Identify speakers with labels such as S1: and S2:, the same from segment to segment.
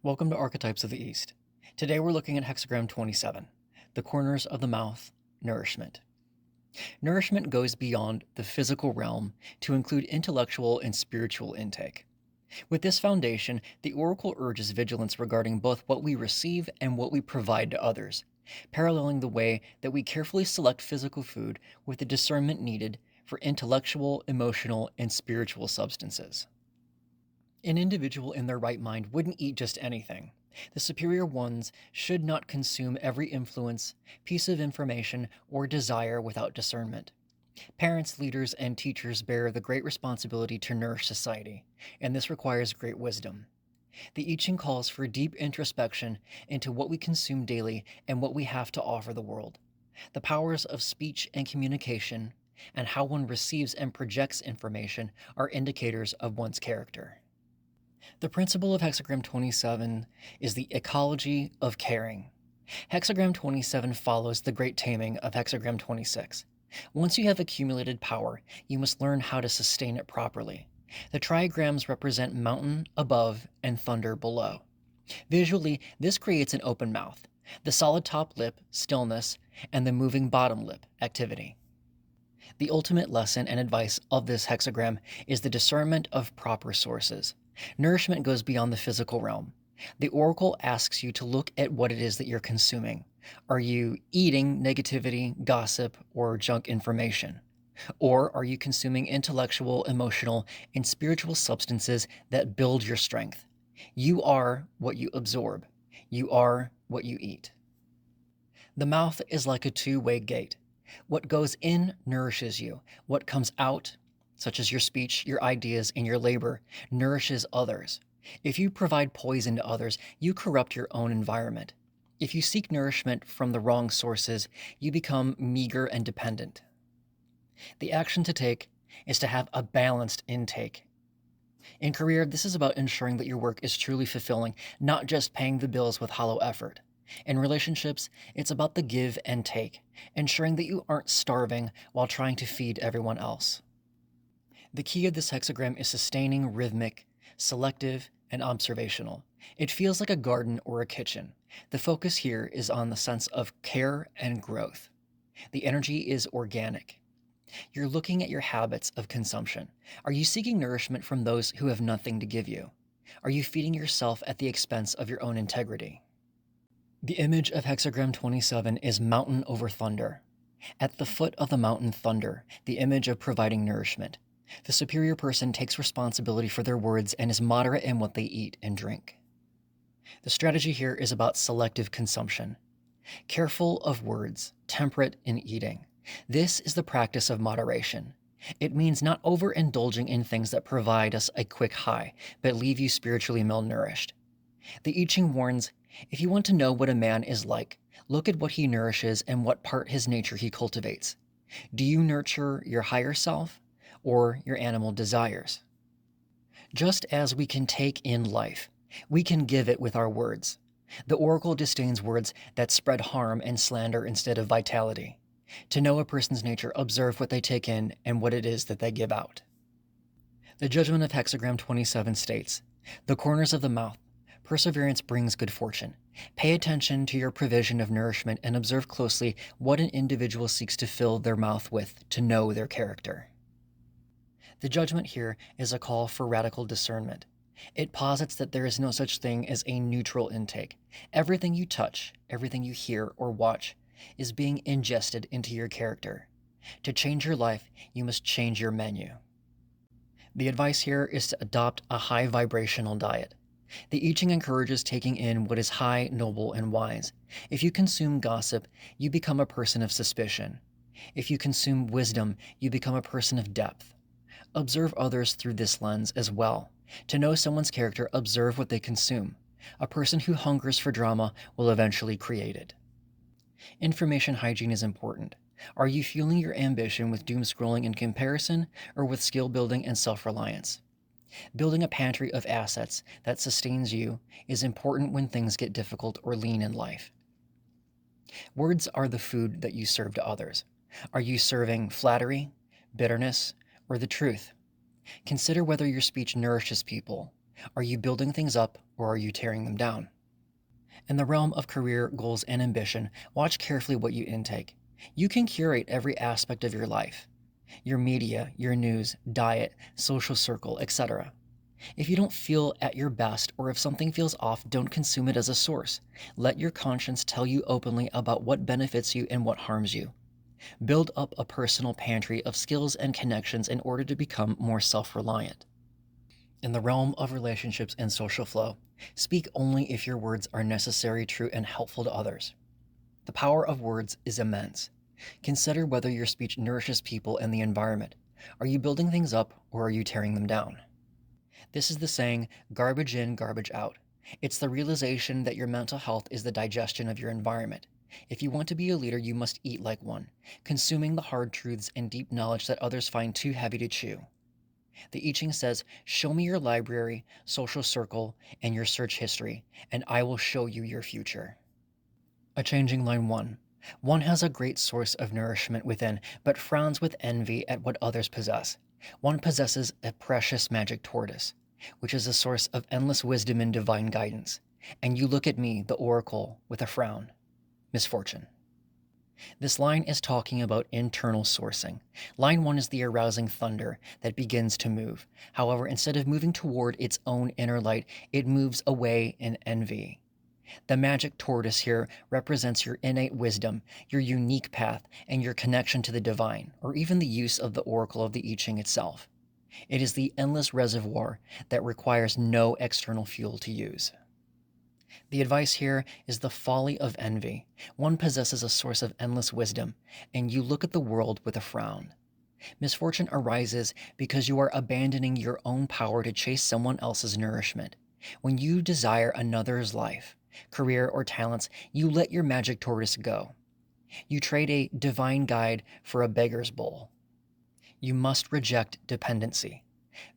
S1: Welcome to Archetypes of the East. Today we're looking at Hexagram 27, the corners of the mouth, Nourishment. Nourishment goes beyond the physical realm to include intellectual and spiritual intake. With this foundation, the Oracle urges vigilance regarding both what we receive and what we provide to others, paralleling the way that we carefully select physical food with the discernment needed for intellectual, emotional, and spiritual substances. An individual in their right mind wouldn't eat just anything. The superior ones should not consume every influence, piece of information, or desire without discernment. Parents, leaders, and teachers bear the great responsibility to nourish society, and this requires great wisdom. The I Ching calls for deep introspection into what we consume daily and what we have to offer the world. The powers of speech and communication, and how one receives and projects information, are indicators of one's character. The principle of Hexagram 27 is the ecology of caring. Hexagram 27 follows the great taming of Hexagram 26. Once you have accumulated power, you must learn how to sustain it properly. The trigrams represent mountain above and thunder below. Visually, this creates an open mouth, the solid top lip, stillness, and the moving bottom lip, activity. The ultimate lesson and advice of this hexagram is the discernment of proper sources. Nourishment goes beyond the physical realm. The oracle asks you to look at what it is that you're consuming. Are you eating negativity, gossip, or junk information? Or are you consuming intellectual, emotional, and spiritual substances that build your strength? You are what you absorb. You are what you eat. The mouth is like a two-way gate. What goes in nourishes you. What comes out, such as your speech, your ideas, and your labor, nourishes others. If you provide poison to others, you corrupt your own environment. If you seek nourishment from the wrong sources, you become meager and dependent. The action to take is to have a balanced intake. In career, this is about ensuring that your work is truly fulfilling, not just paying the bills with hollow effort. In relationships, it's about the give and take, ensuring that you aren't starving while trying to feed everyone else. The key of this hexagram is sustaining, rhythmic, selective, and observational. It feels like a garden or a kitchen. The focus here is on the sense of care and growth. The energy is organic. You're looking at your habits of consumption. Are you seeking nourishment from those who have nothing to give you? Are you feeding yourself at the expense of your own integrity? The image of hexagram 27 is mountain over thunder. At the foot of the mountain thunder, the image of providing nourishment. The superior person takes responsibility for their words and is moderate in what they eat and drink. The strategy here is about selective consumption. Careful of words, temperate in eating. This is the practice of moderation. It means not overindulging in things that provide us a quick high, but leave you spiritually malnourished. The I Ching warns, if you want to know what a man is like, look at what he nourishes and what part his nature he cultivates. Do you nurture your higher self or your animal desires? Just as we can take in life, we can give it with our words. The oracle disdains words that spread harm and slander instead of vitality. To know a person's nature, observe what they take in and what it is that they give out. The judgment of hexagram 27 states, the corners of the mouth, perseverance brings good fortune. Pay attention to your provision of nourishment and observe closely what an individual seeks to fill their mouth with to know their character. The judgment here is a call for radical discernment. It posits that there is no such thing as a neutral intake. Everything you touch, everything you hear or watch, is being ingested into your character. To change your life, you must change your menu. The advice here is to adopt a high vibrational diet. The I Ching encourages taking in what is high, noble, and wise. If you consume gossip, you become a person of suspicion. If you consume wisdom, you become a person of depth. Observe others through this lens as well. To know someone's character, observe what they consume. A person who hungers for drama will eventually create it. Information hygiene is important. Are you fueling your ambition with doom scrolling and comparison, or with skill building and self-reliance? Building a pantry of assets that sustains you is important when things get difficult or lean in life. Words are the food that you serve to others. Are you serving flattery, bitterness, or the truth? Consider whether your speech nourishes people. Are you building things up or are you tearing them down? In the realm of career, goals, and ambition, watch carefully what you intake. You can curate every aspect of your life: your media, your news, diet, social circle, etc. If you don't feel at your best or if something feels off, don't consume it as a source. Let your conscience tell you openly about what benefits you and what harms you. Build up a personal pantry of skills and connections in order to become more self-reliant. In the realm of relationships and social flow, speak only if your words are necessary, true, and helpful to others. The power of words is immense. Consider whether your speech nourishes people and the environment. Are you building things up or are you tearing them down? This is the saying, garbage in, garbage out. It's the realization that your mental health is the digestion of your environment. If you want to be a leader, you must eat like one, consuming the hard truths and deep knowledge that others find too heavy to chew. The I Ching says, show me your library, social circle, and your search history, and I will show you your future. A changing line 1. One has a great source of nourishment within, but frowns with envy at what others possess. One possesses a precious magic tortoise, which is a source of endless wisdom and divine guidance. And you look at me, the oracle, with a frown. Misfortune. This line is talking about internal sourcing. Line 1 is the arousing thunder that begins to move. However, instead of moving toward its own inner light, it moves away in envy. The magic tortoise here represents your innate wisdom, your unique path, and your connection to the divine, or even the use of the oracle of the I Ching itself. It is the endless reservoir that requires no external fuel to use. The advice here is the folly of envy. One possesses a source of endless wisdom, and you look at the world with a frown. Misfortune arises because you are abandoning your own power to chase someone else's nourishment. When you desire another's life, career, or talents, you let your magic tortoise go. You trade a divine guide for a beggar's bowl. You must reject dependency.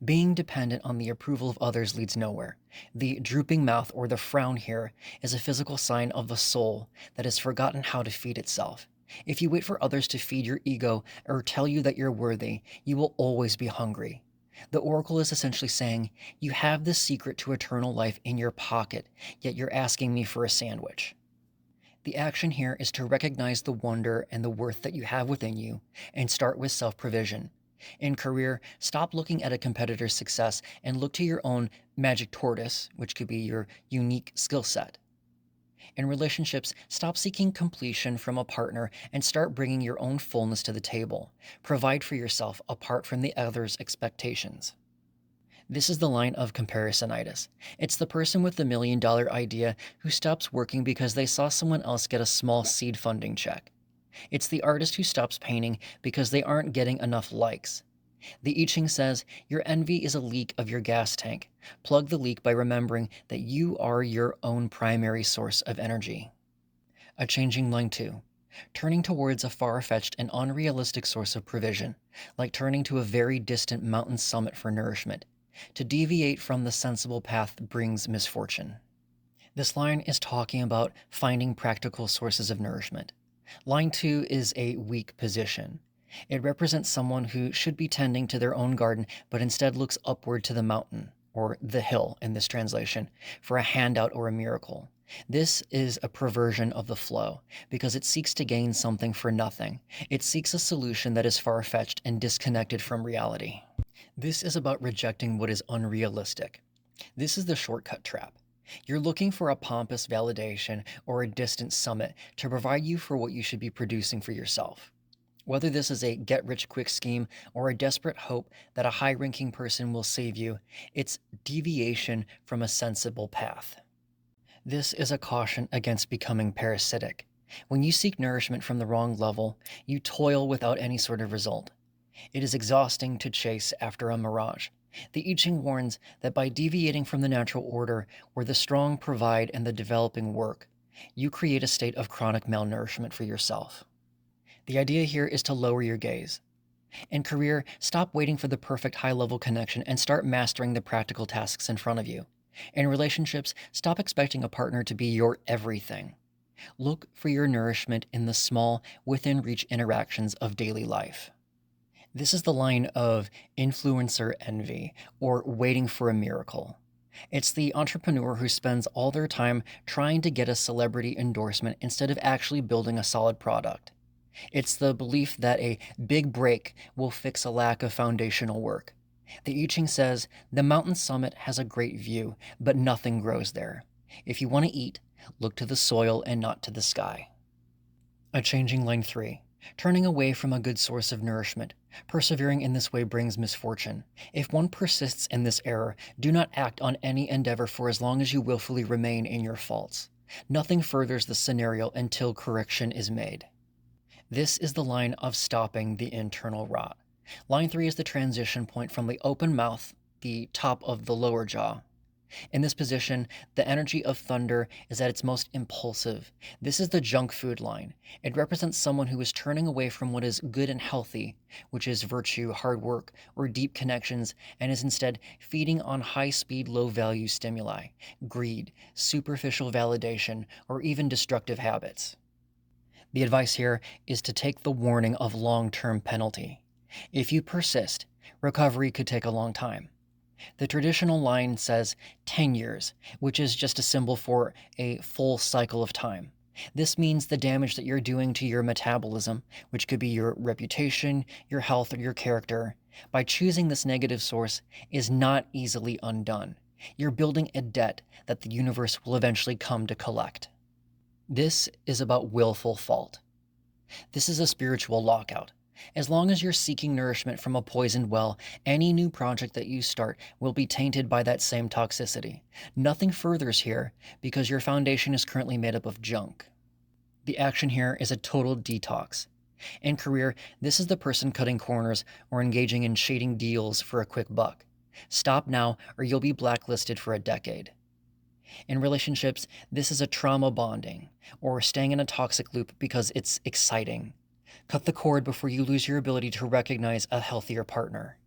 S1: Being dependent on the approval of others leads nowhere. The drooping mouth or the frown here is a physical sign of the soul that has forgotten how to feed itself. If you wait for others to feed your ego or tell you that you're worthy, you will always be hungry. The oracle is essentially saying, you have the secret to eternal life in your pocket, yet you're asking me for a sandwich. The action here is to recognize the wonder and the worth that you have within you and start with self-provision. In career, stop looking at a competitor's success and look to your own magic tortoise, which could be your unique skill set. In relationships, stop seeking completion from a partner and start bringing your own fullness to the table. Provide for yourself apart from the other's expectations. This is the line of comparisonitis. It's the person with the $1 million idea who stops working because they saw someone else get a small seed funding check. It's the artist who stops painting because they aren't getting enough likes. The I Ching says, your envy is a leak of your gas tank. Plug the leak by remembering that you are your own primary source of energy. A changing line 2. Turning towards a far-fetched and unrealistic source of provision, like turning to a very distant mountain summit for nourishment. To deviate from the sensible path brings misfortune. This line is talking about finding practical sources of nourishment. Line 2 is a weak position. It represents someone who should be tending to their own garden, but instead looks upward to the mountain, or the hill in this translation, for a handout or a miracle. This is a perversion of the flow, because it seeks to gain something for nothing. It seeks a solution that is far-fetched and disconnected from reality. This is about rejecting what is unrealistic. This is the shortcut trap. You're looking for a pompous validation or a distant summit to provide you for what you should be producing for yourself. Whether this is a get-rich-quick scheme or a desperate hope that a high-ranking person will save you, it's deviation from a sensible path. This is a caution against becoming parasitic. When you seek nourishment from the wrong level, you toil without any sort of result. It is exhausting to chase after a mirage. The I Ching warns that by deviating from the natural order, where the strong provide and the developing work, you create a state of chronic malnourishment for yourself. The idea here is to lower your gaze. In career, stop waiting for the perfect high-level connection and start mastering the practical tasks in front of you. In relationships, stop expecting a partner to be your everything. Look for your nourishment in the small, within-reach interactions of daily life. This is the line of influencer envy, or waiting for a miracle. It's the entrepreneur who spends all their time trying to get a celebrity endorsement instead of actually building a solid product. It's the belief that a big break will fix a lack of foundational work. The I Ching says the mountain summit has a great view, but nothing grows there. If you want to eat, look to the soil and not to the sky. A changing line 3. Turning away from a good source of nourishment. Persevering in this way brings misfortune. If one persists in this error, do not act on any endeavor for as long as you willfully remain in your faults. Nothing furthers the scenario until correction is made. This is the line of stopping the internal rot. Line 3 is the transition point from the open mouth, the top of the lower jaw. In this position, the energy of thunder is at its most impulsive. This is the junk food line. It represents someone who is turning away from what is good and healthy, which is virtue, hard work, or deep connections, and is instead feeding on high-speed, low-value stimuli, greed, superficial validation, or even destructive habits. The advice here is to take the warning of long-term penalty. If you persist, recovery could take a long time. The traditional line says 10 years, which is just a symbol for a full cycle of time. This means the damage that you're doing to your metabolism, which could be your reputation, your health, or your character, by choosing this negative source is not easily undone. You're building a debt that the universe will eventually come to collect. This is about willful fault. This is a spiritual lockout. As long as you're seeking nourishment from a poisoned well, any new project that you start will be tainted by that same toxicity. Nothing furthers here because your foundation is currently made up of junk. The action here is a total detox. In career, this is the person cutting corners or engaging in shading deals for a quick buck. Stop now or you'll be blacklisted for a decade. In relationships, this is a trauma bonding or staying in a toxic loop because it's exciting. Cut the cord before you lose your ability to recognize a healthier partner.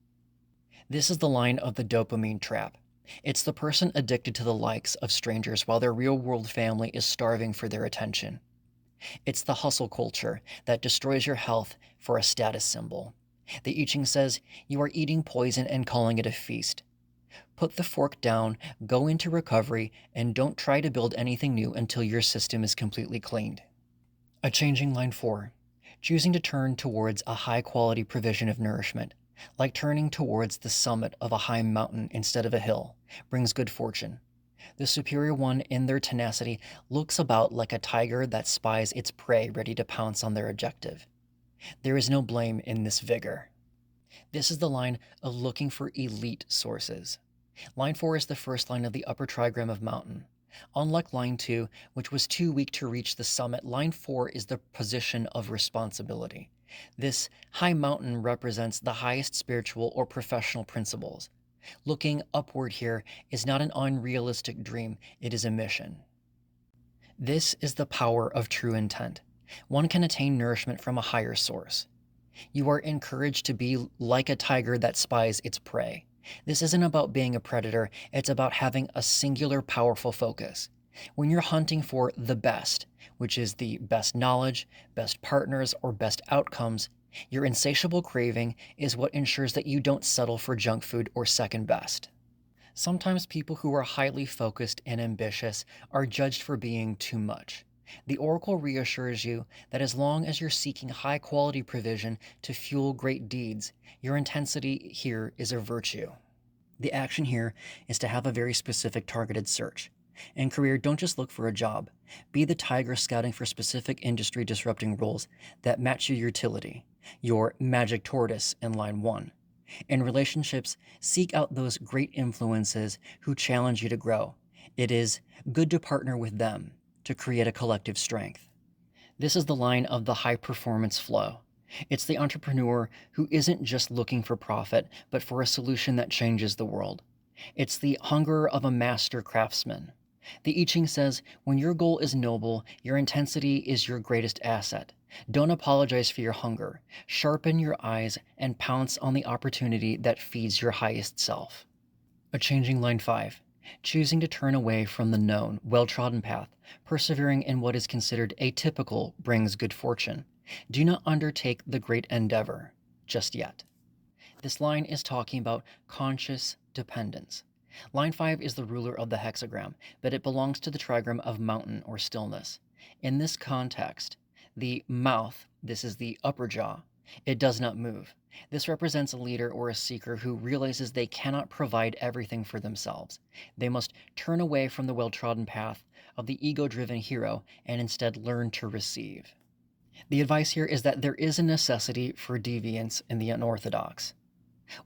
S1: This is the line of the dopamine trap. It's the person addicted to the likes of strangers while their real-world family is starving for their attention. It's the hustle culture that destroys your health for a status symbol. The I Ching says you are eating poison and calling it a feast. Put the fork down, go into recovery, and don't try to build anything new until your system is completely cleaned. A changing line 4. Choosing to turn towards a high-quality provision of nourishment, like turning towards the summit of a high mountain instead of a hill, brings good fortune. The superior one in their tenacity looks about like a tiger that spies its prey ready to pounce on their objective. There is no blame in this vigor. This is the line of looking for elite sources. Line 4 is the first line of the upper trigram of mountain. Unlike line 2, which was too weak to reach the summit, line 4 is the position of responsibility. This high mountain represents the highest spiritual or professional principles. Looking upward here is not an unrealistic dream, it is a mission. This is the power of true intent. One can attain nourishment from a higher source. You are encouraged to be like a tiger that spies its prey. This isn't about being a predator, it's about having a singular, powerful focus. When you're hunting for the best, which is the best knowledge, best partners, or best outcomes, your insatiable craving is what ensures that you don't settle for junk food or second best. Sometimes people who are highly focused and ambitious are judged for being too much. The Oracle reassures you that as long as you're seeking high-quality provision to fuel great deeds, your intensity here is a virtue. The action here is to have a very specific targeted search. In career, don't just look for a job. Be the tiger scouting for specific industry-disrupting roles that match your utility, your magic tortoise in line 1. In relationships, seek out those great influences who challenge you to grow. It is good to partner with them to create a collective strength. This is the line of the high-performance flow. It's the entrepreneur who isn't just looking for profit, but for a solution that changes the world. It's the hunger of a master craftsman. The I Ching says, when your goal is noble, your intensity is your greatest asset. Don't apologize for your hunger. Sharpen your eyes and pounce on the opportunity that feeds your highest self. A changing line 5. Choosing to turn away from the known, well-trodden path, persevering in what is considered atypical brings good fortune. Do not undertake the great endeavor just yet. This line is talking about conscious dependence. Line 5 is the ruler of the hexagram, but it belongs to the trigram of mountain or stillness. In this context, the mouth, this is the upper jaw, it does not move. This represents a leader or a seeker who realizes they cannot provide everything for themselves. They must turn away from the well-trodden path of the ego-driven hero and instead learn to receive. The advice here is that there is a necessity for deviance in the unorthodox.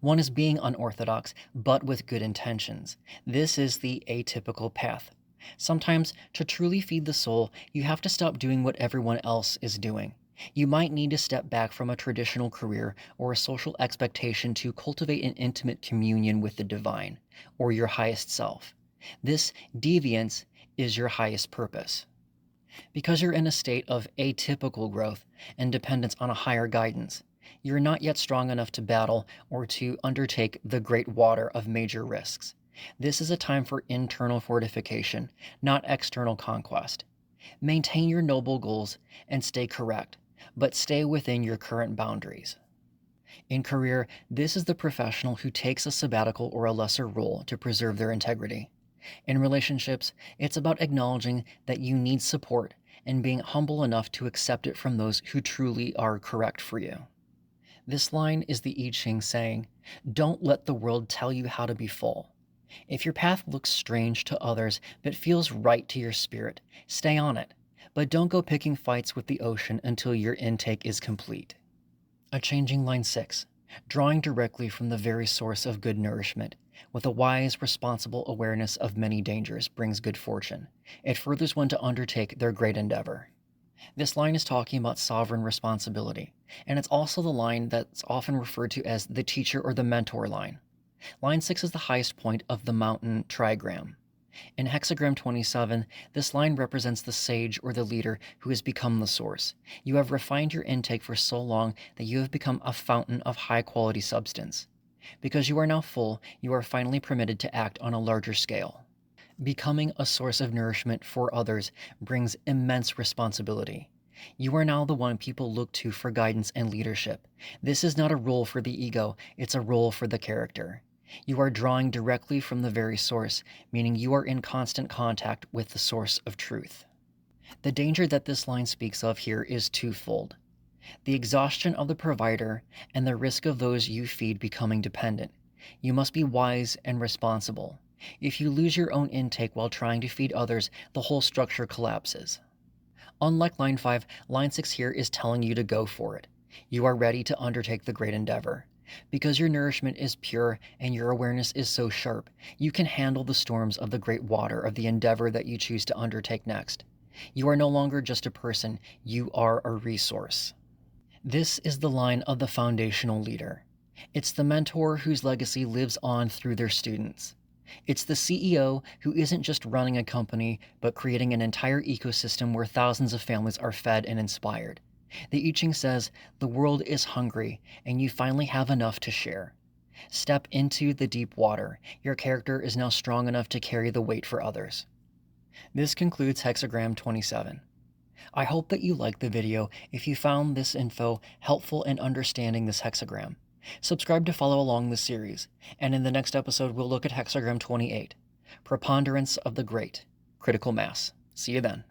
S1: One is being unorthodox, but with good intentions. This is the atypical path. Sometimes, to truly feed the soul, you have to stop doing what everyone else is doing. You might need to step back from a traditional career or a social expectation to cultivate an intimate communion with the divine, or your highest self. This deviance is your highest purpose. Because you're in a state of atypical growth and dependence on a higher guidance, you're not yet strong enough to battle or to undertake the great water of major risks. This is a time for internal fortification, not external conquest. Maintain your noble goals and stay correct, but stay within your current boundaries. In career, this is the professional who takes a sabbatical or a lesser role to preserve their integrity. In relationships, it's about acknowledging that you need support and being humble enough to accept it from those who truly are correct for you. This line is the I Ching saying, "Don't let the world tell you how to be full." If your path looks strange to others but feels right to your spirit, stay on it. But don't go picking fights with the ocean until your intake is complete. A changing line 6, drawing directly from the very source of good nourishment, with a wise, responsible awareness of many dangers brings good fortune. It furthers one to undertake their great endeavor. This line is talking about sovereign responsibility, and it's also the line that's often referred to as the teacher or the mentor line. Line 6 is the highest point of the mountain trigram. In Hexagram 27, this line represents the sage or the leader who has become the source. You have refined your intake for so long that you have become a fountain of high-quality substance. Because you are now full, you are finally permitted to act on a larger scale. Becoming a source of nourishment for others brings immense responsibility. You are now the one people look to for guidance and leadership. This is not a role for the ego, it's a role for the character. You are drawing directly from the very source, meaning you are in constant contact with the source of truth. The danger that this line speaks of here is twofold: the exhaustion of the provider and the risk of those you feed becoming dependent. You must be wise and responsible. If you lose your own intake while trying to feed others, the whole structure collapses. Unlike line 5, line 6 here is telling you to go for it. You are ready to undertake the great endeavor. Because your nourishment is pure and your awareness is so sharp, you can handle the storms of the great water of the endeavor that you choose to undertake next. You are no longer just a person, you are a resource. This is the line of the foundational leader. It's the mentor whose legacy lives on through their students. It's the CEO who isn't just running a company, but creating an entire ecosystem where thousands of families are fed and inspired. The I Ching says, the world is hungry, and you finally have enough to share. Step into the deep water. Your character is now strong enough to carry the weight for others. This concludes Hexagram 27. I hope that you liked the video if you found this info helpful in understanding this hexagram. Subscribe to follow along this series, and in the next episode we'll look at Hexagram 28, Preponderance of the Great, Critical Mass. See you then.